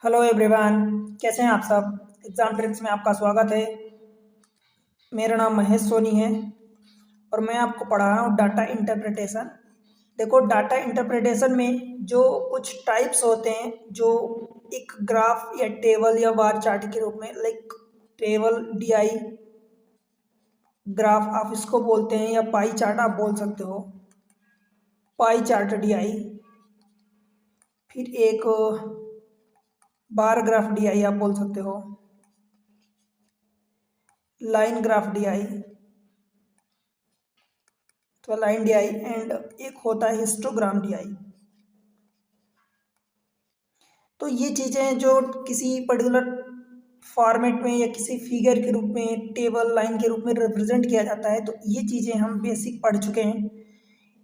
Hello everyone. कैसे हैं आप सब। एग्जाम ट्रिक्स में आपका स्वागत है। मेरा नाम महेश सोनी है और मैं आपको पढ़ा रहा हूँ डाटा इंटरप्रिटेशन। देखो, डाटा इंटरप्रिटेशन में जो कुछ टाइप्स होते हैं, जो एक ग्राफ या टेबल या बार चार्ट के रूप में, लाइक टेबल डीआई ग्राफ आप इसको बोलते हैं, या पाई चार्ट आप बोल सकते हो। पाई चार्ट डीआई, फिर एक बार ग्राफ डीआई आप बोल सकते हो, लाइन ग्राफ डीआई तो लाइन डीआई, एंड एक होता है हिस्टोग्राम डीआई। तो ये चीज़ें जो किसी पर्टिकुलर फॉर्मेट में या किसी फिगर के रूप में, टेबल लाइन के रूप में रिप्रेजेंट किया जाता है, तो ये चीज़ें हम बेसिक पढ़ चुके हैं।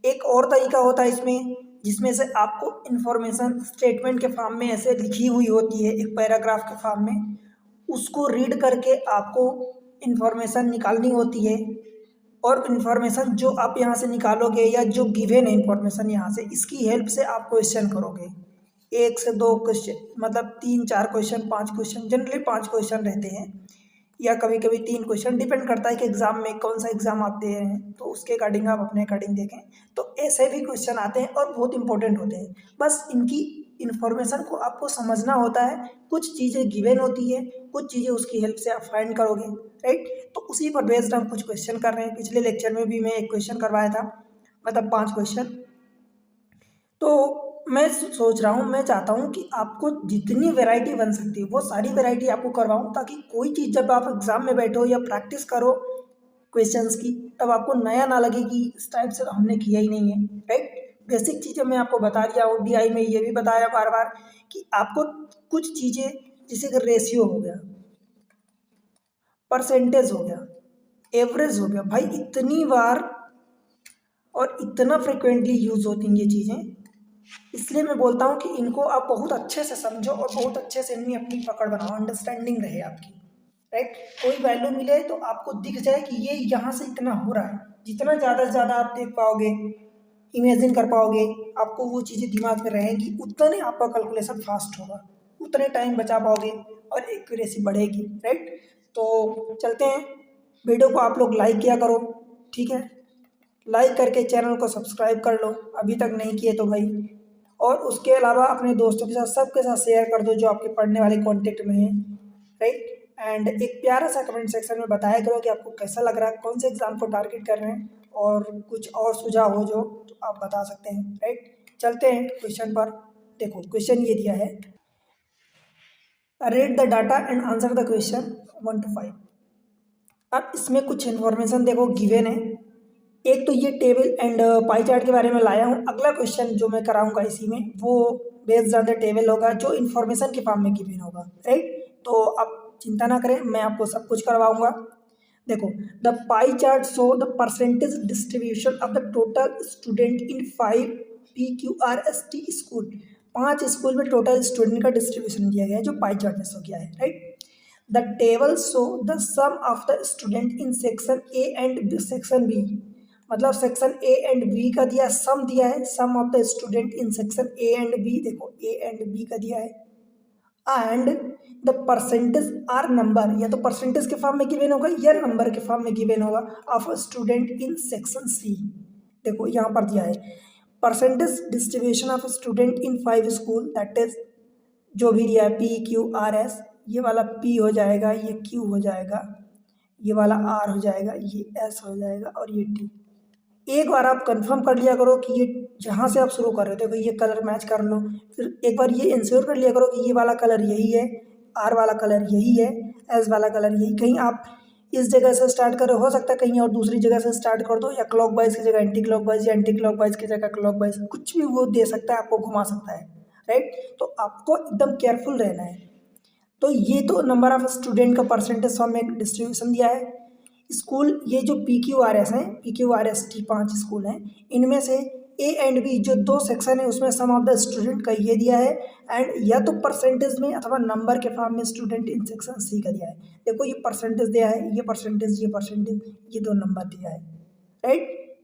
एक और तरीका होता है इसमें, जिसमें से आपको इन्फॉर्मेशन स्टेटमेंट के फॉर्म में ऐसे लिखी हुई होती है, एक पैराग्राफ के फॉर्म में, उसको रीड करके आपको इन्फॉर्मेशन निकालनी होती है। और इन्फॉर्मेशन जो आप यहाँ से निकालोगे, या जो गिवन है इन्फॉर्मेशन यहाँ से, इसकी हेल्प से आप क्वेश्चन करोगे। एक से दो क्वेश्चन, मतलब तीन चार क्वेश्चन, पांच क्वेश्चन, जनरली पांच क्वेश्चन रहते हैं, या कभी कभी तीन क्वेश्चन, डिपेंड करता है कि एग्जाम में कौन सा एग्जाम आप दे रहे हैं, तो उसके अकॉर्डिंग आप अपने अकॉर्डिंग देखें। तो ऐसे भी क्वेश्चन आते हैं और बहुत इंपॉर्टेंट होते हैं। बस इनकी इन्फॉर्मेशन को आपको समझना होता है। कुछ चीज़ें गिवन होती है, कुछ चीज़ें उसकी हेल्प से आप फाइंड करोगे, राइट। तो उसी पर बेस्ड हम कुछ क्वेश्चन कर रहे हैं। पिछले लेक्चर में भी मैं एक क्वेश्चन करवाया था, मतलब पांच क्वेश्चन। तो मैं सोच रहा हूँ, मैं चाहता हूँ कि आपको जितनी वैरायटी बन सकती है वो सारी वैरायटी आपको करवाऊँ, ताकि कोई चीज़ जब आप एग्जाम में बैठो या प्रैक्टिस करो क्वेश्चंस की, तब आपको नया ना लगे कि इस टाइप से हमने किया ही नहीं है, राइट। बेसिक चीज़ें मैं आपको बता दिया हूँ। डीआई में ये भी बताया बार बार कि आपको कुछ चीज़ें, जैसे कि रेशियो हो गया, परसेंटेज हो गया, एवरेज हो गया, भाई इतनी बार और इतना फ्रिक्वेंटली यूज होती हैं ये चीज़ें, इसलिए मैं बोलता हूँ कि इनको आप बहुत अच्छे से समझो और बहुत अच्छे से इनमें अपनी पकड़ बनाओ, अंडरस्टैंडिंग रहे आपकी, राइट। कोई वैल्यू मिले तो आपको दिख जाए कि ये यहाँ से इतना हो रहा है। जितना ज़्यादा से ज़्यादा आप देख पाओगे, इमेजिन कर पाओगे, आपको वो चीज़ें दिमाग में रहेंगी, उतना ही आपका कैलकुलेशन फास्ट होगा, उतने टाइम बचा पाओगे और एक्यूरेसी बढ़ेगी, राइट। तो चलते हैं, वीडियो को आप लोग लाइक किया करो, ठीक है। लाइक करके चैनल को सब्सक्राइब कर लो, अभी तक नहीं किए तो भाई। और उसके अलावा अपने दोस्तों के साथ, सबके साथ शेयर कर दो जो आपके पढ़ने वाले कॉन्टेक्ट में हैं, राइट। एंड एक प्यारा सा कमेंट सेक्शन में बताया करो कि आपको कैसा लग रहा है, कौन से एग्जाम को टारगेट कर रहे हैं, और कुछ और सुझाव हो जो तो आप बता सकते हैं, राइट। चलते हैं क्वेश्चन पर। देखो, क्वेश्चन ये दिया है, read the data and answer the question 1 to 5। अब इसमें कुछ इन्फॉर्मेशन देखो गिवन है। एक तो ये टेबल एंड पाई चार्ट के बारे में लाया हूँ। अगला क्वेश्चन जो मैं कराऊंगा इसी में, वो बेस्ड ऑन द टेबल होगा, जो इन्फॉर्मेशन के फॉर्म में गिवन होगा, राइट। तो आप चिंता ना करें, मैं आपको सब कुछ करवाऊंगा। देखो, the pie chart show the percentage distribution of the total student in 5 PQRST school. 5 school में टोटल स्टूडेंट का डिस्ट्रीब्यूशन दिया गया है, जो पाई चार्ट में शो किया है, right. The table show the sum of the student in section A and section B. मतलब सेक्शन ए एंड बी का दिया, सम दिया है, sum of the student in section A and B, देखो A and B का दिया है। And the percentage are number, या तो परसेंटेज के फॉर्म में गिवन होगा या नंबर के फॉर्म में गिवन होगा, of student in section C. देखो यहाँ पर दिया है percentage distribution of student in 5 school, that is जो भी दिया है PQRS। ये वाला P हो जाएगा, ये Q हो जाएगा, ये वाला R हो जाएगा, ये S हो जाएगा, और ये T। एक बार आप कंफर्म कर लिया करो कि ये जहाँ से आप शुरू कर रहे हो, देखो ये कलर मैच कर लो। फिर एक बार ये इंश्योर कर लिया करो कि ये वाला कलर यही है, R वाला कलर यही है, S वाला कलर यही। कहीं आप इस जगह से स्टार्ट करो, हो सकता है कहीं और दूसरी जगह से स्टार्ट कर दो, या क्लॉक वाइज की जगह एंटी क्लॉक वाइज, या एंटी क्लॉक वाइज की जगह क्लॉक वाइज, कुछ भी वो दे सकता है, आपको घुमा सकता है, राइट। तो आपको एकदम केयरफुल रहना है। तो ये तो नंबर ऑफ स्टूडेंट का परसेंटेज फॉर्म में डिस्ट्रीब्यूशन दिया है। स्कूल, ये जो PQRS हैं, PQRST 5 स्कूल हैं, इनमें से ए एंड बी जो 2 सेक्शन है, उसमें सम ऑफ द स्टूडेंट का ये दिया है, एंड या तो परसेंटेज में अथवा नंबर के फॉर्म में स्टूडेंट इन सेक्शन सी का दिया है। देखो ये परसेंटेज दिया है, ये परसेंटेज, ये परसेंटेज, ये 2 नंबर दिया है, राइट।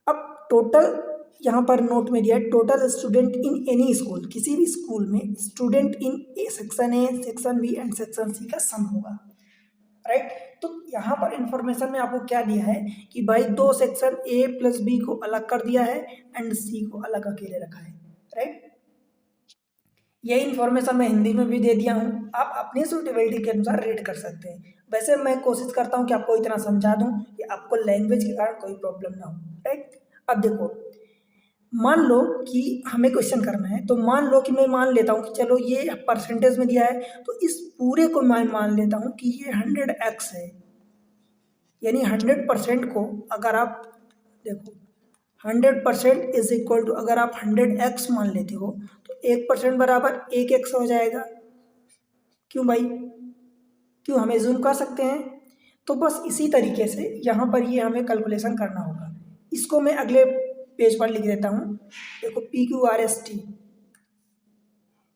अब टोटल यहाँ पर नोट में दिया है total student in any school, किसी भी स्कूल में student in section A, section B and section C का सम होगा, राइट। तो यहाँ पर इंफॉर्मेशन में आपको क्या दिया है कि भाई दो सेक्शन ए प्लस बी को अलग कर दिया है एंड सी को अलग अकेले रखा है, राइट। यही इन्फॉर्मेशन मैं हिंदी में भी दे दिया हूँ, आप अपनी सूटेबिलिटी के अनुसार रीड कर सकते हैं। वैसे मैं कोशिश करता हूँ कि आपको इतना समझा दूँ कि आपको लैंग्वेज के कारण कोई प्रॉब्लम ना हो, राइट। अब देखो, मान लो कि हमें क्वेश्चन करना है, तो मान लो कि मैं मान लेता हूँ कि चलो ये परसेंटेज में दिया है, तो इस पूरे को मैं मान लेता हूँ कि ये 100x है, यानी 100% को अगर आप देखो 100% इज इक्वल टू, अगर आप 100x मान लेते हो तो 1% बराबर 1x हो जाएगा। क्यों भाई, क्यों, हम एज्यूम कर सकते हैं। तो बस इसी तरीके से यहाँ पर ये हमें कैलकुलेशन करना होगा। इसको मैं अगले पेज पर लिख देता हूँ। देखो PQRST,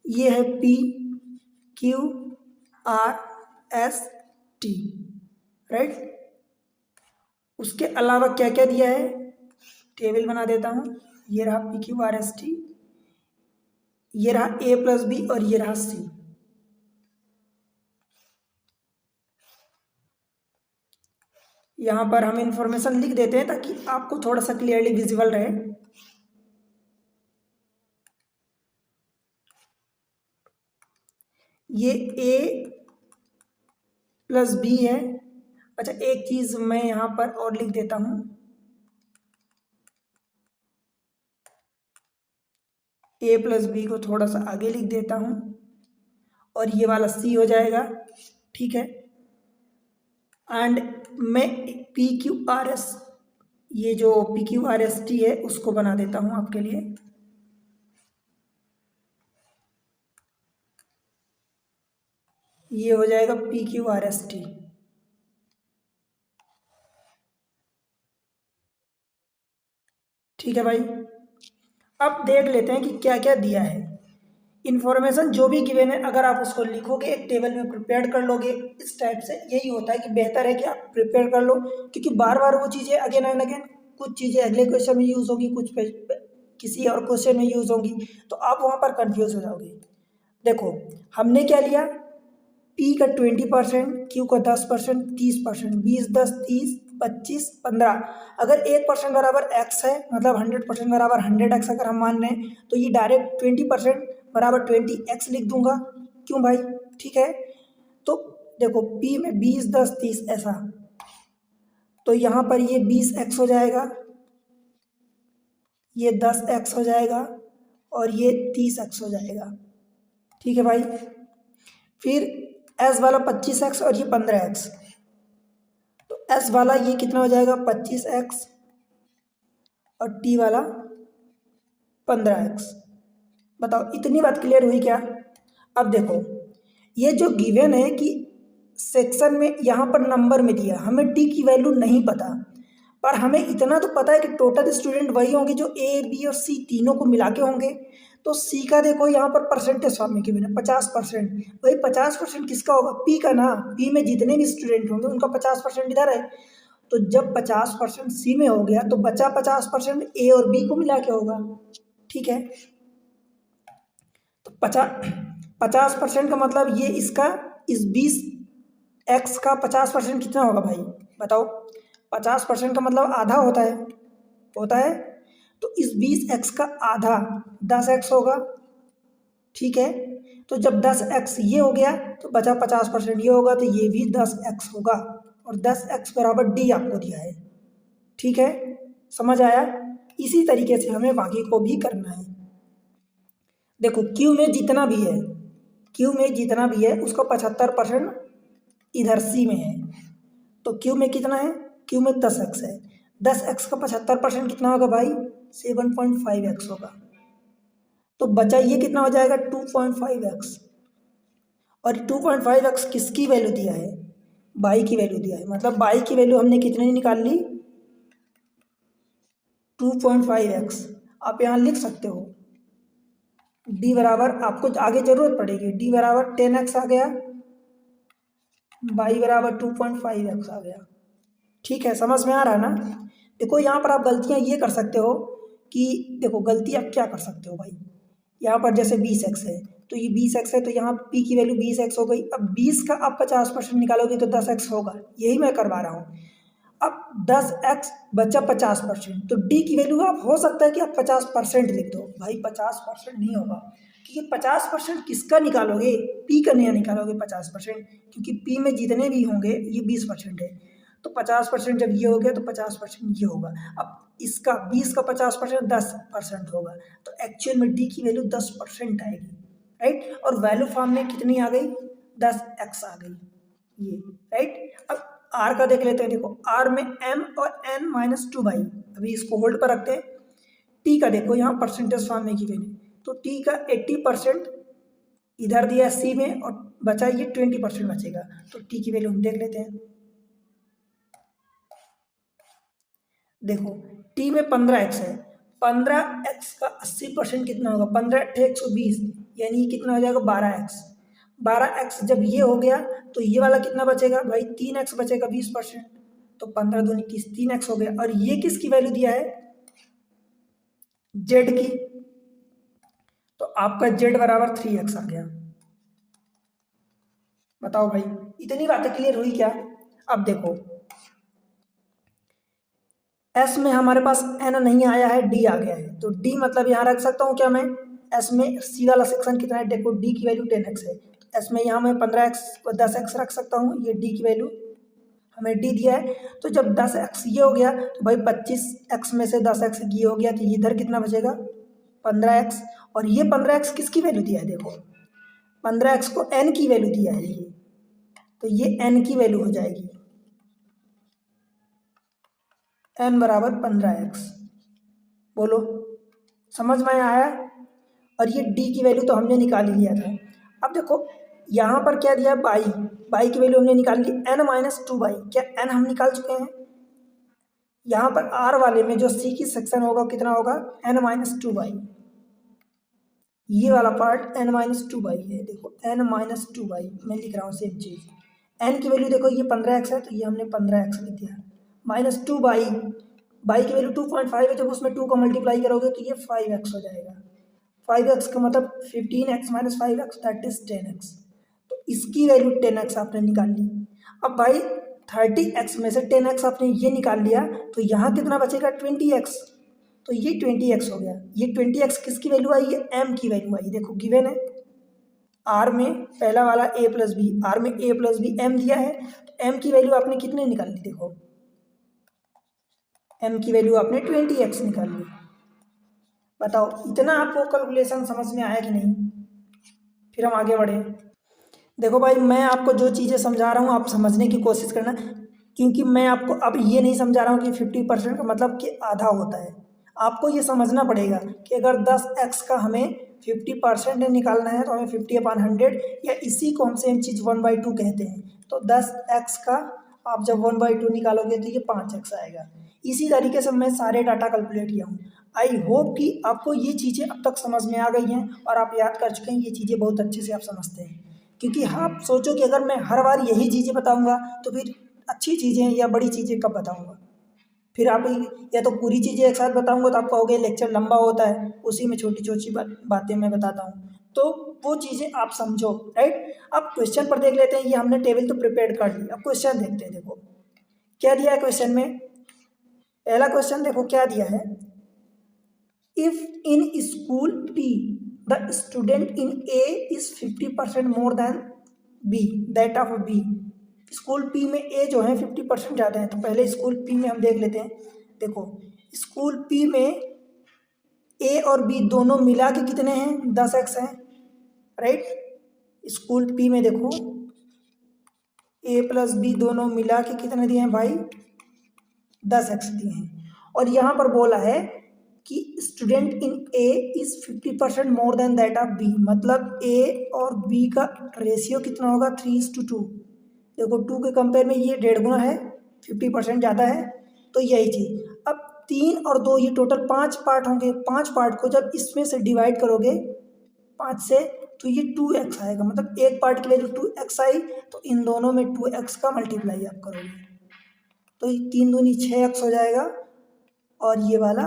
ये है PQRST, राइट। उसके अलावा क्या क्या दिया है, टेबल बना देता हूँ। ये रहा PQRST, ये रहा A प्लस बी और ये रहा C। यहाँ पर हम इंफॉर्मेशन लिख देते हैं ताकि आपको थोड़ा सा क्लियरली विजिबल रहे। ये A प्लस बी है। अच्छा, एक चीज़ मैं यहाँ पर और लिख देता हूँ, A प्लस बी को थोड़ा सा आगे लिख देता हूँ और ये वाला C हो जाएगा, ठीक है। एंड मैं PQRS, ये जो PQRST है उसको बना देता हूँ आपके लिए। ये हो जाएगा PQRST, ठीक है भाई। अब देख लेते हैं कि क्या क्या दिया है। इन्फॉर्मेशन जो भी गिवन है, अगर आप उसको लिखोगे एक टेबल में प्रिपेयर कर लोगे इस टाइप से, यही होता है कि बेहतर है कि आप प्रिपेयर कर लो, क्योंकि बार बार वो चीज़ें अगेन एंड अगेन, कुछ चीज़ें अगले क्वेश्चन में यूज़ होगी, कुछ किसी और क्वेश्चन में यूज़ होगी, तो आप वहाँ पर कन्फ्यूज हो जाओगे। देखो, हमने क्या लिया, P का 20%, Q का 10%, 30%, 20, 10, 30, 25, 15। अगर 1% बराबर x है, मतलब 100% बराबर 100x अगर हम मान रहे हैं, तो ये डायरेक्ट 20% बराबर 20x लिख दूंगा। क्यों भाई, ठीक है। तो देखो P में 20, 10, 30 ऐसा, तो यहाँ पर ये 20x हो जाएगा, ये 10x हो जाएगा और ये 30x हो जाएगा, ठीक है भाई। फिर S वाला 25x और ये 15x, तो S वाला ये कितना हो जाएगा 25x और T वाला 15x। बताओ, इतनी बात क्लियर हुई क्या। अब देखो, ये जो गिवन है कि सेक्शन में यहाँ पर नंबर में दिया, हमें T की वैल्यू नहीं पता, पर हमें इतना तो पता है कि टोटल स्टूडेंट वही होंगे जो A, B और C तीनों को मिला के होंगे। तो C का देखो यहाँ पर परसेंटेज फॉर्म में गिवन है 50%, वही 50% किसका होगा, P का ना। P में जितने भी स्टूडेंट होंगे उनका 50% इधर है, तो जब 50% C में हो गया तो बचा 50% A और B को मिला के होगा, ठीक है। तो 50% का मतलब ये इसका, इस 20x का 50% कितना होगा भाई, बताओ। 50% का मतलब आधा होता है। तो इस 20x का आधा 10x होगा, ठीक है। तो जब 10x ये हो गया तो बचा 50% ये होगा, तो ये भी 10x होगा और 10x बराबर D आपको दिया है, ठीक है। समझ आया। इसी तरीके से हमें बाकी को भी करना है। देखो Q में जितना भी है उसका 75% इधर C में है, तो Q में कितना है, Q में 10x है, 10x का 75% कितना होगा भाई, 7.5x होगा। तो बचा ये कितना हो जाएगा 2.5x, और 2.5x किसकी वैल्यू दिया है, बाई की वैल्यू दिया है, मतलब बाई की वैल्यू हमने कितनी निकाल ली 2.5x। आप यहाँ लिख सकते हो D बराबर, आपको आगे जरूरत पड़ेगी, D बराबर 10x आ गया, बाई बराबर 2.5x आ गया, ठीक है। समझ में आ रहा है ना। देखो यहाँ पर आप गलतियाँ ये कर सकते हो कि देखो गलती आप क्या कर सकते हो भाई, यहाँ पर जैसे 20x है तो ये 20x है तो यहाँ p की वैल्यू 20x हो गई। अब 20 का आप 50% निकालोगे तो 10x होगा, यही मैं करवा रहा हूँ। अब 10x बचा 50%, तो d की वैल्यू आप हो सकता है कि आप 50% लिख दो। भाई 50% नहीं होगा, क्योंकि 50% किसका निकालोगे, p का नहीं निकालोगे 50%, क्योंकि p में जितने भी होंगे ये 20% है। तो 50% जब ये हो गया तो 50% ये होगा। अब इसका 20 का 50% 10% होगा, तो एक्चुअल में d की वैल्यू 10% आएगी, राइट। और वैल्यू फॉर्म में कितनी आ गई, 10x आ गई ये, राइट। अब r का देख लेते हैं। देखो r में m और n माइनस 2 भाई, अभी इसको होल्ड पर रखते हैं। t का देखो यहाँ परसेंटेज फॉर्म में गिवन है, तो t का 80% इधर दिया c में और बचा ये 20% बचेगा, तो t की वैल्यू हम देख लेते हैं। देखो t में 15x है, 15x का 80% कितना होगा, 15 × 120 यानी कितना हो जाएगा 12x। 12x जब ये हो गया तो ये वाला कितना बचेगा भाई, 3x बचेगा 20%, तो 15 दूनी 30, 3x हो गया। और ये किसकी वैल्यू दिया है, z की, तो आपका z बराबर 3x आ गया। बताओ भाई इतनी बातें क्लियर हुई क्या। अब देखो s में हमारे पास n नहीं आया है, d आ गया है, तो d मतलब यहाँ रख सकता हूँ क्या मैं, s में c वाला सेक्शन कितना है, देखो d की वैल्यू 10x है, तो s में यहाँ मैं 15x 10x रख सकता हूँ, ये d की वैल्यू हमें d दिया है। तो जब 10x ये हो गया तो भाई 25x में से 10x ये हो गया, तो ये इधर कितना बचेगा 15x, और ये 15x किसकी वैल्यू दिया है, देखो 15x को n की वैल्यू दिया है ये, तो ये n की वैल्यू हो जाएगी, n बराबर 15x। बोलो समझ में आया। और ये d की वैल्यू तो हमने निकाल ही लिया था। अब देखो यहाँ पर क्या दिया, बाई की वैल्यू हमने निकाल ली, n माइनस 2y, क्या n हम निकाल चुके हैं। यहाँ पर r वाले में जो c की सेक्शन होगा कितना होगा, n माइनस 2y, ये वाला पार्ट n माइनस 2y है। देखो n माइनस 2y मैं लिख रहा हूँ सेम चीज़, n की वैल्यू देखो ये 15x है तो ये हमने 15x लिख दिया, माइनस 2y, बाई की वैल्यू 2.5 है, जब उसमें 2 का मल्टीप्लाई करोगे तो ये 5x हो जाएगा। 5x का मतलब 15x minus 5x that is 10x, तो इसकी वैल्यू 10x आपने निकाल ली। अब भाई 30x में से 10x आपने ये निकाल लिया, तो यहाँ कितना बचेगा 20x, तो ये 20x हो गया। ये 20x किसकी वैल्यू आई, ये m की वैल्यू आई। देखो गिवन है r में पहला वाला a प्लस बी, r में a प्लस बी m दिया है, तो m की वैल्यू आपने कितने निकाल ली, देखो m की वैल्यू आपने 20x निकाल ली। बताओ इतना आपको कैलकुलेशन समझ में आया कि नहीं। फिर हम आगे बढ़े। देखो भाई मैं आपको जो चीज़ें समझा रहा हूँ आप समझने की कोशिश करना, क्योंकि मैं आपको अब ये नहीं समझा रहा हूँ कि 50% का मतलब कि आधा होता है। आपको ये समझना पड़ेगा कि अगर 10x का हमें 50% निकालना है तो हमें 50/100, या इसी को हम सेम चीज़ 1/2 कहते हैं। तो 10x का आप जब 1/2 निकालोगे तो ये 5x आएगा। इसी तरीके से मैं सारे डाटा कैलकुलेट किया हूँ। आई होप कि आपको ये चीज़ें अब तक समझ में आ गई हैं और आप याद कर चुके हैं, ये चीज़ें बहुत अच्छे से आप समझते हैं। क्योंकि आप सोचो कि अगर मैं हर बार यही चीज़ें बताऊँगा तो फिर अच्छी चीज़ें या बड़ी चीज़ें कब बताऊँगा। फिर आप या तो पूरी चीज़ें एक साथ बताऊँगा तो आप कहोगे लेक्चर लंबा होता है, उसी में छोटी छोटी बातें मैं बताता हूँ, तो वो चीज़ें आप समझो, राइट। अब क्वेश्चन पर देख लेते हैं। ये हमने टेबल तो प्रिपेयर कर ली, अब क्वेश्चन देखते हैं। देखो क्या दिया है क्वेश्चन में, पहला क्वेश्चन देखो क्या दिया है, if in school P the student in A is 50% more than B that of B। School P में A जो है 50% ज़्यादा है, तो पहले स्कूल P में हम देख लेते हैं। देखो स्कूल P में A और B दोनों मिला के कितने हैं, 10x हैं, राइट। स्कूल P में देखो A प्लस B दोनों मिला के कितने दिए हैं भाई, 10x दिए हैं। और यहाँ पर बोला है कि student in A is 50% more than that of B, मतलब A और B का रेशियो कितना होगा, 3:2। देखो 2 के कंपेयर में ये 1.5 गुना है, 50% ज़्यादा है, तो यही चीज़। अब 3 और 2 ये टोटल 5 पार्ट होंगे, 5 पार्ट को जब इसमें से डिवाइड करोगे 5 से तो ये 2x आएगा, मतलब एक पार्ट की वैल्यू 2x आई, तो इन दोनों में 2x का मल्टीप्लाई आप करोगे तो 3 दूनी 6x हो जाएगा और ये वाला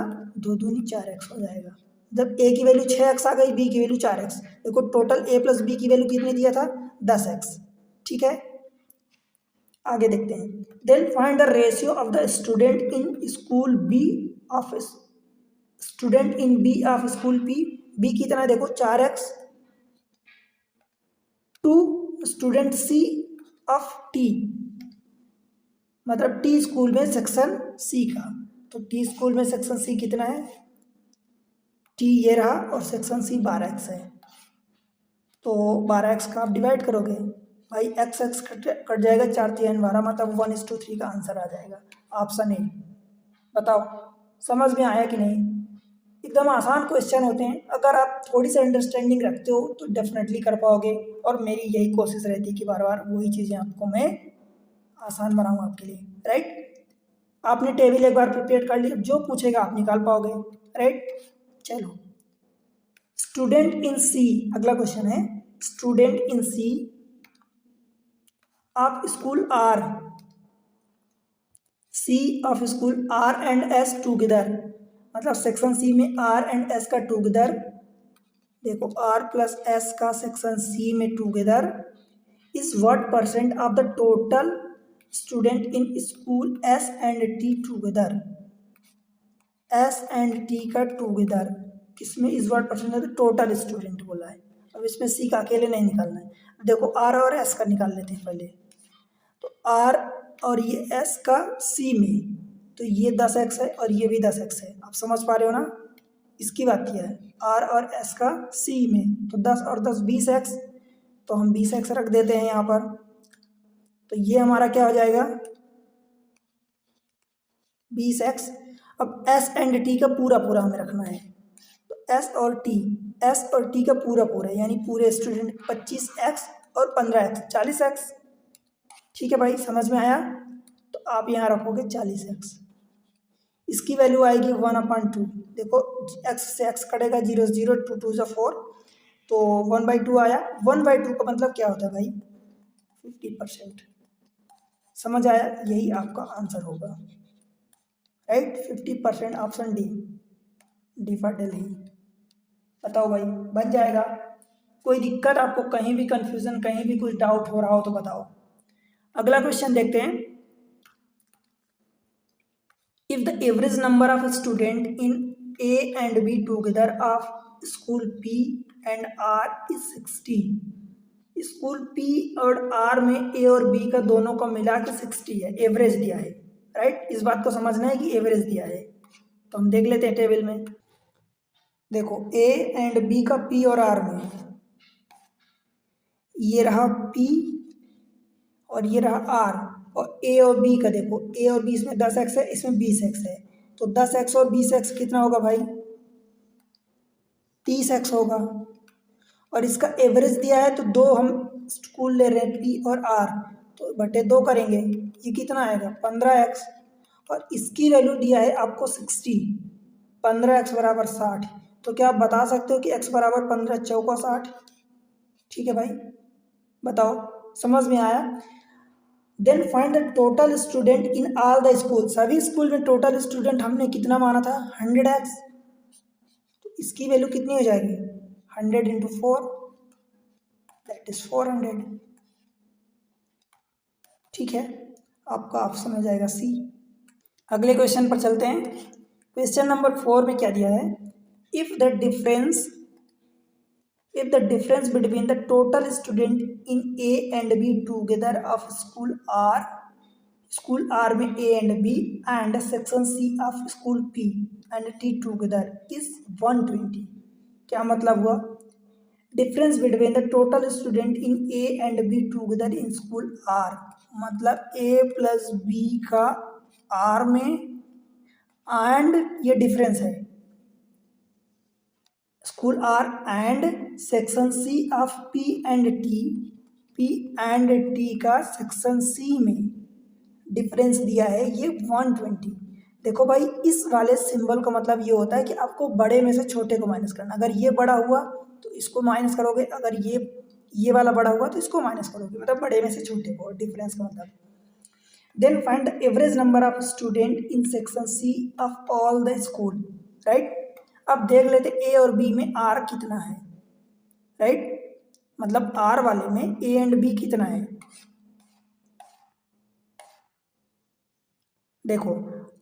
2 दूनी 4x हो जाएगा। जब a की वैल्यू 6x आ गई, b की वैल्यू 4x, देखो टोटल a प्लस b की वैल्यू कितनी दिया था 10x। ठीक है, आगे देखते हैं। Then find the ratio of the student in school B of student in B of school P. B कितना है देखो 4x to student C of T, मतलब टी स्कूल में सेक्शन सी का। तो टी स्कूल में सेक्शन सी कितना है, टी ये रहा और सेक्शन सी 12x है। तो 12x का आप डिवाइड करोगे भाई, एक्स एक्स कट जाएगा, 4 3 12, मतलब 1:3 का आंसर आ जाएगा ऑप्शन ए। बताओ समझ में आया कि नहीं? एकदम आसान क्वेश्चन होते हैं, अगर आप थोड़ी सी अंडरस्टैंडिंग रखते हो तो डेफिनेटली कर पाओगे। और मेरी यही कोशिश रहती है कि बार बार वही चीज़ें आपको मैं आसान बनाऊँ आपके लिए, राइट। आपने टेबल एक बार प्रिपेयर कर ली, जो पूछेगा आप निकाल पाओगे, राइट। चलो, स्टूडेंट इन सी अगला क्वेश्चन है। Student in C of school R, C of school R and S together, मतलब सेक्शन सी में आर एंड एस का टूगेदर, देखो आर प्लस एस का सेक्शन सी में together is what percent of the total student in school S and T together. S and T का together किसमें is what percent of the total student बोला है। अब इसमें सी का अकेले नहीं निकालना है, देखो आर और एस का निकाल लेते हैं पहले। तो आर और ये एस का सी में, तो ये 10x है और ये भी 10x है, आप समझ पा रहे हो ना, इसकी बात किया है। आर और एस का सी में, तो 10 और 10 20x, तो हम 20x रख देते हैं यहाँ पर। तो ये हमारा क्या हो जाएगा 20x। अब एस एंड टी का पूरा पूरा हमें रखना है, तो एस और टी का पूरा पूरा यानी पूरे स्टूडेंट 25x और 15x 40x। ठीक है भाई, समझ में आया? तो आप यहाँ रखोगे 40x, इसकी वैल्यू आएगी 1/2। देखो x से x कटेगा 0 0, 2 2 = 4, तो 1/2 आया। 1/2 का मतलब क्या होता है भाई 50%। समझ आया? यही आपका आंसर होगा, right. 50% option D for Delhi. बताओ भाई, बन जाएगा? कोई दिक्कत आपको, कहीं भी कंफ्यूजन, कहीं भी कुछ डाउट हो रहा हो तो बताओ। अगला क्वेश्चन देखते हैं। If the average number of student in A and B together of school P and R is 60, school P और आर में ए और बी का दोनों का मिला के 60 है, एवरेज दिया है, राइट। इस बात को समझना है कि एवरेज दिया है। तो हम देख लेते हैं टेबल में। देखो ए एंड बी का पी और आर में, ये रहा पी और ये रहा आर, और ए और बी का देखो, ए और बी इसमें 10x है, इसमें 20x है, तो 10x और 20x कितना होगा भाई 30x होगा। और इसका एवरेज दिया है, तो दो हम स्कूल ले रहे हैं पी और आर, तो बटे 2 करेंगे, ये कितना आएगा 15x। और इसकी वैल्यू दिया है आपको 60, 15x बराबर 60। तो क्या आप बता सकते हो कि x बराबर 15 चौका 60? ठीक है भाई, बताओ समझ में आया? Then find the total student in all the school, सभी स्कूल में टोटल स्टूडेंट हमने कितना माना था 100x, तो इसकी वैल्यू कितनी हो जाएगी 100 × 4, दैट इज 400। ठीक है, आपका ऑप्शन हो जाएगा सी। अगले क्वेश्चन पर चलते हैं। क्वेश्चन नंबर 4 में क्या दिया है, if the difference between the total student in A and B together of school R में A and B and section C of school P and T together is 120, क्या मतलब हुआ? Difference between the total student in A and B together in school R, मतलब A plus B का R में and ये difference है school R and section C of P and T का section C में डिफरेंस दिया है ये 120। देखो भाई, इस वाले सिंबल का मतलब ये होता है कि आपको बड़े में से छोटे को माइनस करना। अगर ये बड़ा हुआ तो इसको माइनस करोगे, अगर ये वाला बड़ा हुआ तो इसको माइनस करोगे, मतलब बड़े में से छोटे को, डिफरेंस का मतलब। Then find the average number of student in section C of all the school, right. अब देख लेते ए और बी में आर कितना है, राइट, मतलब आर वाले में ए एंड बी कितना है। देखो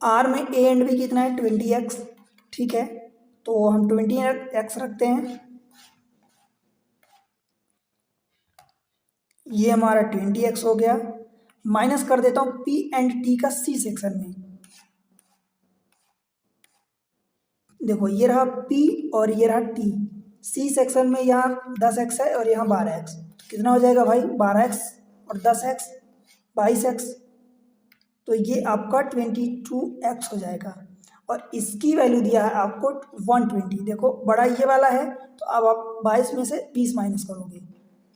आर में ए एंड बी कितना है 20x, ठीक है, तो हम 20x रखते हैं, ये हमारा 20x हो गया। माइनस कर देता हूँ पी एंड टी का सी सेक्शन में, देखो ये रहा P और ये रहा T। सी सेक्शन में यहाँ 10x है और यहाँ 12x, तो कितना हो जाएगा भाई 12x और 10x 22x, तो ये आपका 22x हो जाएगा। और इसकी वैल्यू दिया है आपको 120, देखो बड़ा ये वाला है, तो अब आप 22 में से 20 माइनस करोगे,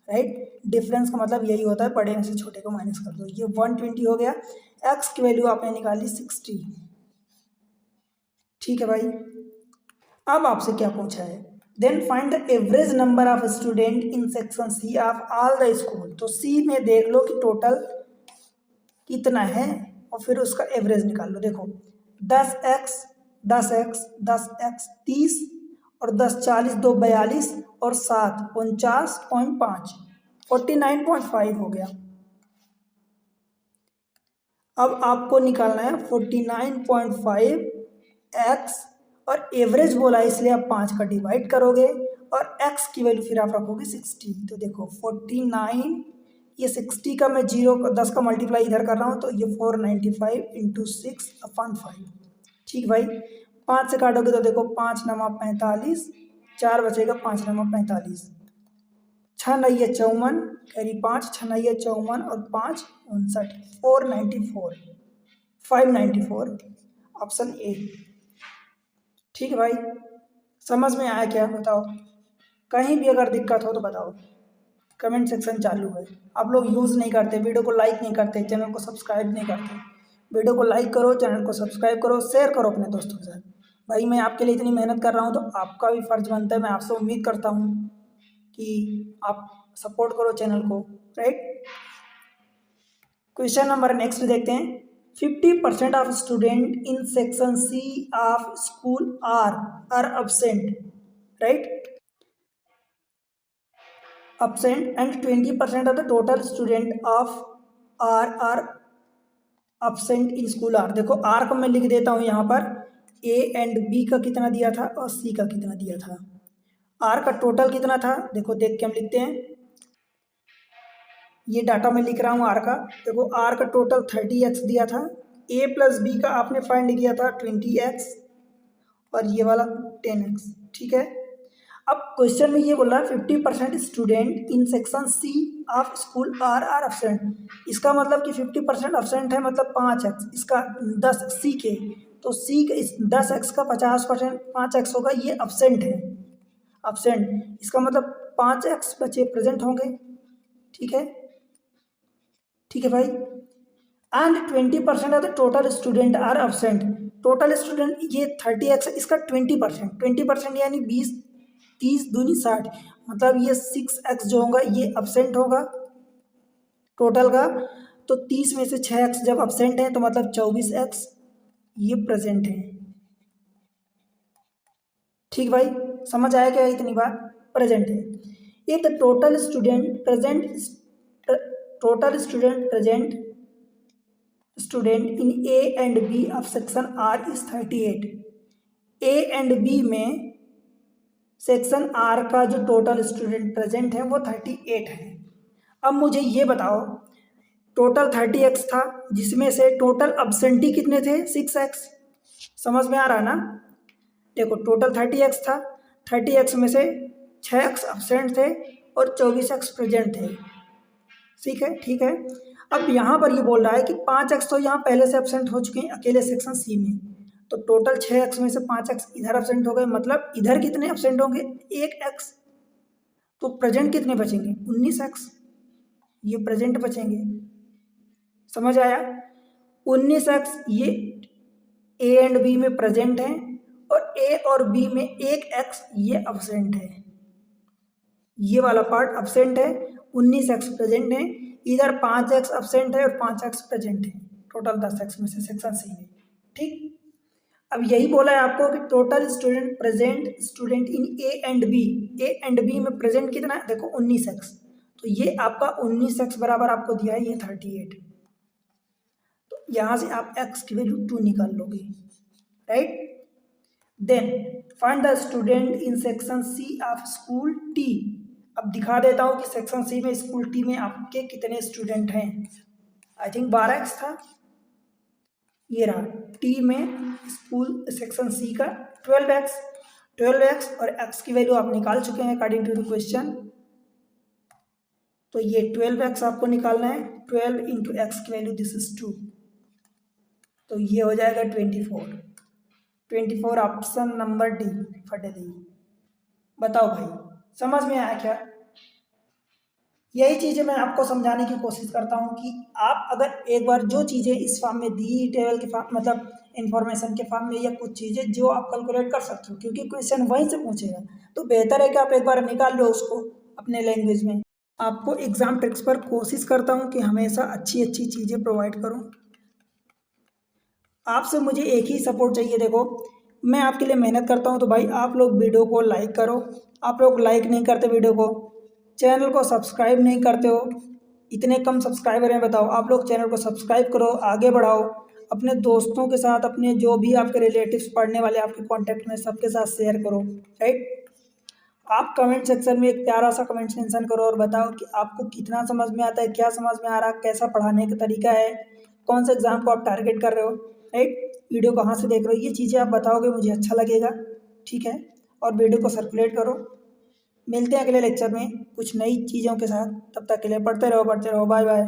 राइट। डिफरेंस का मतलब यही होता है, बड़े में से छोटे को माइनस कर दो, ये 120 हो गया। x की वैल्यू आपने निकाली 60, ठीक है भाई। अब आपसे क्या पूछा है, then find the average number of student in section C of all the school. तो सी में देख लो कि टोटल कितना है और फिर उसका एवरेज निकाल लो। देखो 10x 10x 10x 30 और 10 40 2 42 और 7 49.5 49.5 हो गया। अब आपको निकालना है 49.5 x और एवरेज बोला है इसलिए आप 5 का डिवाइड करोगे और x की वैल्यू फिर आप रखोगे 60। तो देखो 49, ये 60 का मैं 10 का मल्टीप्लाई इधर कर रहा हूँ, तो ये 495 इंटू 6/5, ठीक भाई। 5 से काटोगे तो देखो 5 9 45, 4 बचेगा 5 9 45, 6 9 54, कैरी 5 6 9 54 और 5 59, 494 594, ऑप्शन ए, ठीक है भाई। समझ में आया क्या, बताओ। कहीं भी अगर दिक्कत हो तो बताओ, कमेंट सेक्शन चालू है। आप लोग यूज़ नहीं करते, वीडियो को लाइक नहीं करते, चैनल को सब्सक्राइब नहीं करते। वीडियो को लाइक करो, चैनल को सब्सक्राइब करो, शेयर करो अपने दोस्तों के साथ। भाई मैं आपके लिए इतनी मेहनत कर रहा हूँ तो आपका भी फ़र्ज बनता है, मैं आपसे उम्मीद करता हूँ कि आप सपोर्ट करो चैनल को, राइट। क्वेश्चन नंबर नेक्स्ट देखते हैं। 50% of student in section C of school R absent, right, absent and 20% of the total student of R are absent in school R। देखो R को मैं लिख देता हूँ यहाँ पर, A एंड B का कितना दिया था और C का कितना दिया था। R का टोटल कितना था, देखो देख के हम लिखते हैं, ये डाटा मैं लिख रहा हूँ R का। देखो R का टोटल 30x दिया था, A प्लस B का आपने फाइंड किया था 20x और ये वाला 10x, ठीक है। अब क्वेश्चन में ये बोल रहा है 50% student in section C of school R absent। इसका मतलब कि 50% absent है, मतलब 5x, इसका 10 सी के, तो सी का इस 10x का 50% 5x होगा, ये absent है, absent। इसका मतलब 5x बच्चे प्रेजेंट होंगे, ठीक है, ठीक है भाई। And 20% of the total student are absent। Total student ये 30x, इसका 20% यानी 20 30 दूनी 60, मतलब ये 6x जो होगा ये absent होगा टोटल का। तो 30 में से 6x जब absent है तो मतलब 24x ये प्रेजेंट है, ठीक भाई। समझ आया क्या इतनी बात, प्रेजेंट है। If the total student student in A and B of section R is 38। A and B में सेक्शन आर का जो टोटल स्टूडेंट प्रेजेंट है वो 38 है। अब मुझे ये बताओ, टोटल 30x था जिसमें से टोटल अब्सेंटी कितने थे 6x, समझ में आ रहा ना। देखो टोटल 30x था, 30x में से 6x अब्सेंट थे और 24x प्रेजेंट थे, ठीक है, ठीक है। अब यहाँ पर ये बोल रहा है कि 5x तो यहाँ पहले से एब्सेंट हो चुके हैं अकेले सेक्शन सी में, तो टोटल 6x में से 5x इधर एब्सेंट हो गए, मतलब इधर कितने एब्सेंट होंगे 1x, तो प्रेजेंट कितने बचेंगे 19x, ये प्रेजेंट बचेंगे, समझ आया। 19x ये ए एंड बी में प्रेजेंट है और ए और बी में 1x ये एब्सेंट है, ये वाला पार्ट एब्सेंट है, 19x प्रेजेंट है, इधर 5x एब्सेंट है और 5x प्रेजेंट है, टोटल 10x में से सेक्शन सी में, ठीक। अब यही बोला है आपको कि total student present student in A and B में प्रेजेंट कितना है, देखो 19x, तो ये आपका 19x बराबर आपको दिया है ये 38। तो यहाँ से आप x की वैल्यू 2 निकाल लोगे, right. Then find the student in section C of school T. अब दिखा देता हूँ कि सेक्शन सी में स्कूल टी में आपके कितने स्टूडेंट हैं। आई थिंक 12x था, ये रहा टी में स्कूल सेक्शन सी का 12x और x की वैल्यू आप निकाल चुके हैं अकॉर्डिंग टू द क्वेश्चन। तो ये 12x आपको निकालना है, 12 इंटू एक्स की वैल्यू दिस इज 2, तो ये हो जाएगा 24 ऑप्शन नंबर डी फटे दी। बताओ भाई समझ में आया क्या? यही चीज़ें मैं आपको समझाने की कोशिश करता हूँ कि आप अगर एक बार जो चीज़ें इस फॉर्म में दी, टेबल के फॉर्म मतलब इन्फॉर्मेशन के फॉर्म में, या कुछ चीज़ें जो आप कैलकुलेट कर सकते हो, क्योंकि क्वेश्चन वहीं से पूछेगा, तो बेहतर है कि आप एक बार निकाल लो उसको अपने लैंग्वेज में। आपको एग्जाम ट्रिक्स पर कोशिश करता हूँ कि हमेशा अच्छी अच्छी चीज़ें प्रोवाइड करूँ। आपसे मुझे एक ही सपोर्ट चाहिए, देखो मैं आपके लिए मेहनत करता हूँ, तो भाई आप लोग वीडियो को लाइक करो। आप लोग लाइक नहीं करते वीडियो को, चैनल को सब्सक्राइब नहीं करते हो, इतने कम सब्सक्राइबर हैं, बताओ। आप लोग चैनल को सब्सक्राइब करो, आगे बढ़ाओ, अपने दोस्तों के साथ, अपने जो भी आपके रिलेटिव्स पढ़ने वाले आपके कॉन्टैक्ट में, सबके साथ शेयर करो, राइट। आप कमेंट सेक्शन में एक प्यारा सा कमेंट मेंशन करो और बताओ कि आपको कितना समझ में आता है, क्या समझ में आ रहा है, कैसा पढ़ाने का तरीका है, कौन से एग्ज़ाम को आप टारगेट कर रहे हो, राइट। वीडियो कहाँ से देख रहे हो, ये चीज़ें आप बताओगे मुझे अच्छा लगेगा, ठीक है। और वीडियो को सर्कुलेट करो। मिलते हैं अगले लेक्चर में कुछ नई चीज़ों के साथ, तब तक के लिए पढ़ते रहो, बाय बाय।